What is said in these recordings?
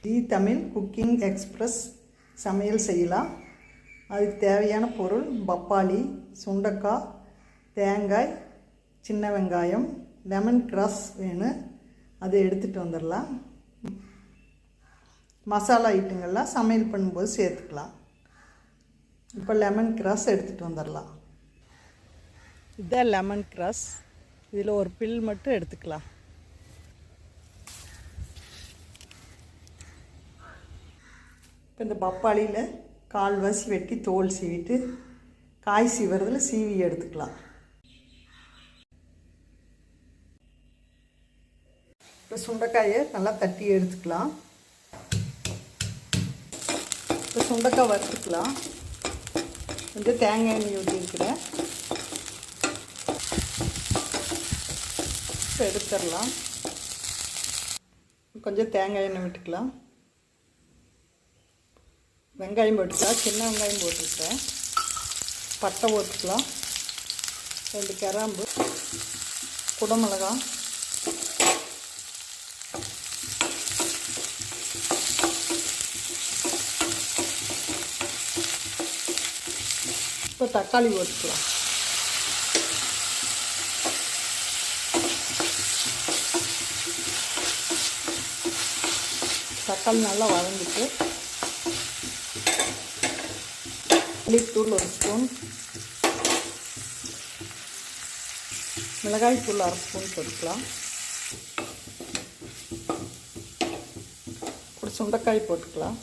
G Tamil cooking express சமையல் செய்யலாம். அதுக்கு தேவையான பொருள் பப்பாளி, சுண்டைக்காய், தேங்காய், சின்ன வெங்காயம், லெமன் கிராஸ் வேணும். அதை எடுத்துகிட்டு வந்துடலாம். மசாலா ஐட்டங்கள்லாம் சமையல் பண்ணும்போது சேர்த்துக்கலாம். இப்போ லெமன் கிராஸ் எடுத்துகிட்டு வந்துடலாம். இதுதான் லெமன் கிராஸ். இதில் ஒரு பில் மட்டும் எடுத்துக்கலாம். இப்போ இந்த பப்பாளியில் கால்வாசி வெட்டி தோல் சீவிட்டு காய் சீவுறதுல சீவி எடுத்துக்கலாம். இப்போ சுண்டைக்காயை நல்லா தட்டி எடுத்துக்கலாம். இப்போ சுண்டைக்காய் வறுத்துக்கலாம். கொஞ்சம் தேங்காய் எண்ணெய் ஊற்றிருக்கிறேன். இப்போ எடுத்துடலாம். கொஞ்சம் தேங்காய் எண்ணெய் விட்டுக்கலாம். வெங்காயம் போட்டுக்கலாம். சின்ன வெங்காயம் போட்டுக்கிறேன். பட்டை போட்டுக்கலாம். 2 கிராம்பு, குடமிளகாய், இப்போ தக்காளி போட்டுக்கலாம். தக்காளி நல்லா வதங்கிட்டு மல்லித்தூள் 1 ஸ்பூன், மிளகாய்த்தூள் 1/2 ஸ்பூன் போட்டுக்கலாம். ஒரு சுண்டைக்காய் போட்டுக்கலாம்.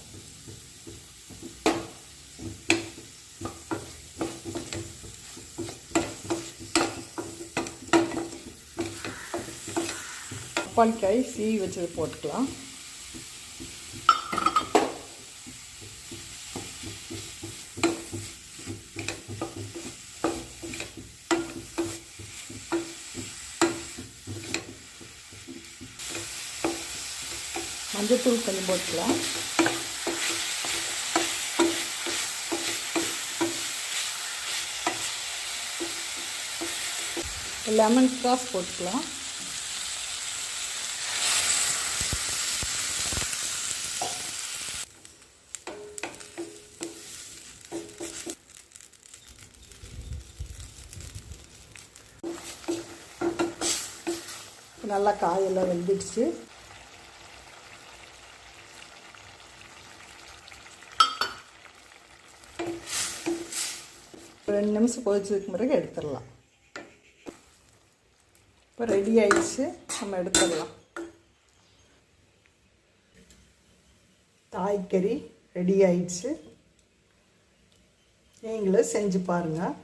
பப்பாளிக்காய் சீவி வச்சது போட்டுக்கலாம். மஞ்சத்தூள் கொஞ்சம் போட்டுக்கலாம். லெமன் கிராஸ் போட்டுக்கலாம். நல்லா காயெல்லாம் வெந்துடுச்சு. 2 நிமிஷம் கொதிச்சதுக்கு பிறகு எடுத்துடலாம். இப்போ ரெடி ஆயிடுச்சு. நம்ம எடுத்துடலாம். காய்கறி ரெடி ஆயிடுச்சு. நீங்களும் செஞ்சு பாருங்கள்.